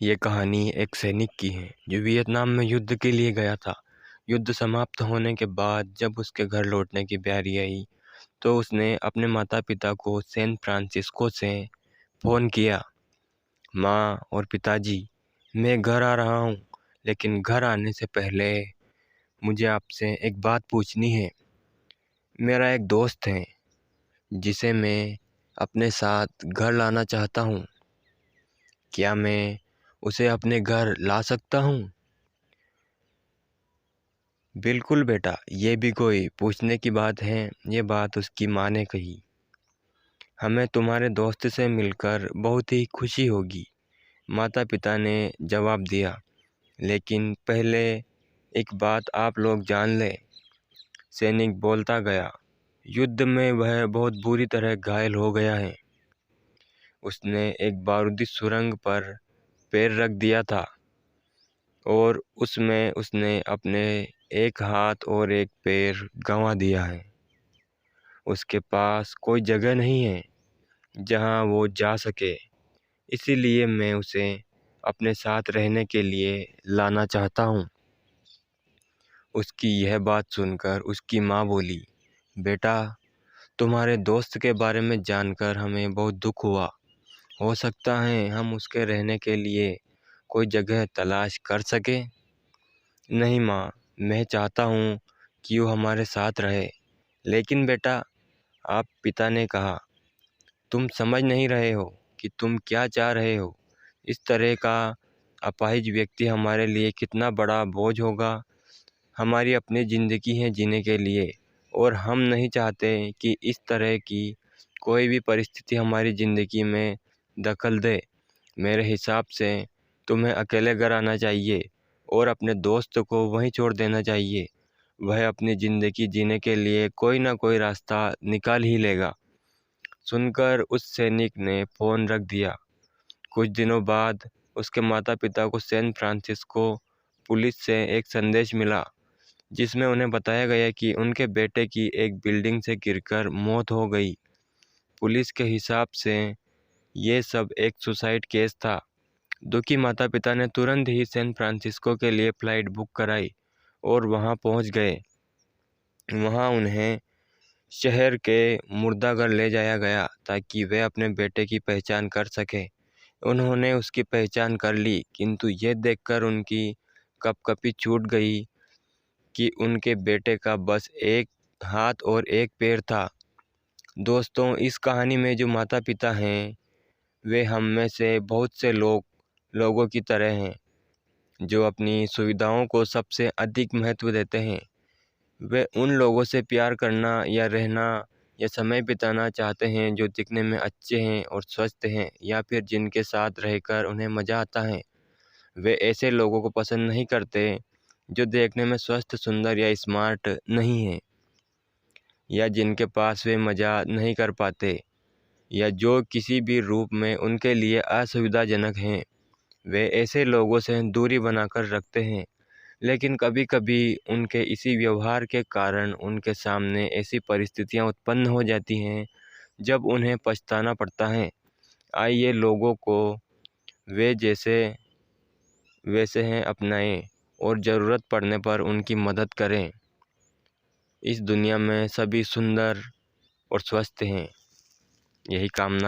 ये कहानी एक सैनिक की है जो वियतनाम में युद्ध के लिए गया था। युद्ध समाप्त होने के बाद जब उसके घर लौटने की बारी आई तो उसने अपने माता पिता को सैन फ्रांसिस्को से फ़ोन किया। माँ और पिताजी, मैं घर आ रहा हूँ, लेकिन घर आने से पहले मुझे आपसे एक बात पूछनी है। मेरा एक दोस्त है जिसे मैं अपने साथ घर लाना चाहता हूँ। क्या मैं उसे अपने घर ला सकता हूँ? बिल्कुल बेटा, ये भी कोई पूछने की बात है। ये बात उसकी माँ ने कही। हमें तुम्हारे दोस्त से मिलकर बहुत ही खुशी होगी, माता पिता ने जवाब दिया। लेकिन पहले एक बात आप लोग जान लें, सैनिक बोलता गया। युद्ध में वह बहुत बुरी तरह घायल हो गया है। उसने एक बारूदी सुरंग पर पैर रख दिया था और उसमें उसने अपने एक हाथ और एक पैर गंवा दिया है। उसके पास कोई जगह नहीं है जहां वो जा सके। इसीलिए मैं उसे अपने साथ रहने के लिए लाना चाहता हूँ। उसकी यह बात सुनकर उसकी माँ बोली, बेटा, तुम्हारे दोस्त के बारे में जानकर हमें बहुत दुख हुआ। हो सकता है हम उसके रहने के लिए कोई जगह तलाश कर सके। नहीं माँ, मैं चाहता हूँ कि वो हमारे साथ रहे। लेकिन बेटा, आप पिता ने कहा, तुम समझ नहीं रहे हो कि तुम क्या चाह रहे हो। इस तरह का अपाहिज व्यक्ति हमारे लिए कितना बड़ा बोझ होगा। हमारी अपनी ज़िंदगी है जीने के लिए, और हम नहीं चाहते कि इस तरह की कोई भी परिस्थिति हमारी ज़िंदगी में दखल दे। मेरे हिसाब से तुम्हें अकेले घर आना चाहिए और अपने दोस्त को वहीं छोड़ देना चाहिए। वह अपनी ज़िंदगी जीने के लिए कोई ना कोई रास्ता निकाल ही लेगा। सुनकर उस सैनिक ने फ़ोन रख दिया। कुछ दिनों बाद उसके माता पिता को सैन फ्रांसिस्को पुलिस से एक संदेश मिला, जिसमें उन्हें बताया गया कि उनके बेटे की एक बिल्डिंग से गिरकर मौत हो गई। पुलिस के हिसाब से ये सब एक सुसाइड केस था। दुखी माता पिता ने तुरंत ही सैन फ्रांसिस्को के लिए फ़्लाइट बुक कराई और वहां पहुंच गए। वहां उन्हें शहर के मुर्दाघर ले जाया गया ताकि वे अपने बेटे की पहचान कर सकें। उन्होंने उसकी पहचान कर ली, किंतु ये देखकर उनकी कँपकँपी छूट गई कि उनके बेटे का बस एक हाथ और एक पैर था। दोस्तों, इस कहानी में जो माता पिता हैं वे हम में से बहुत से लोगों की तरह हैं, जो अपनी सुविधाओं को सबसे अधिक महत्व देते हैं। वे उन लोगों से प्यार करना या रहना या समय बिताना चाहते हैं जो दिखने में अच्छे हैं और स्वस्थ हैं, या फिर जिनके साथ रहकर उन्हें मज़ा आता है। वे ऐसे लोगों को पसंद नहीं करते जो देखने में स्वस्थ, सुंदर या स्मार्ट नहीं हैं, या जिनके पास वे मज़ा नहीं कर पाते, या जो किसी भी रूप में उनके लिए असुविधाजनक हैं। वे ऐसे लोगों से दूरी बनाकर रखते हैं, लेकिन कभी कभी उनके इसी व्यवहार के कारण उनके सामने ऐसी परिस्थितियां उत्पन्न हो जाती हैं जब उन्हें पछताना पड़ता है। आइए लोगों को वे जैसे वैसे हैं अपनाएं और ज़रूरत पड़ने पर उनकी मदद करें। इस दुनिया में सभी सुंदर और स्वस्थ हैं, यही कामना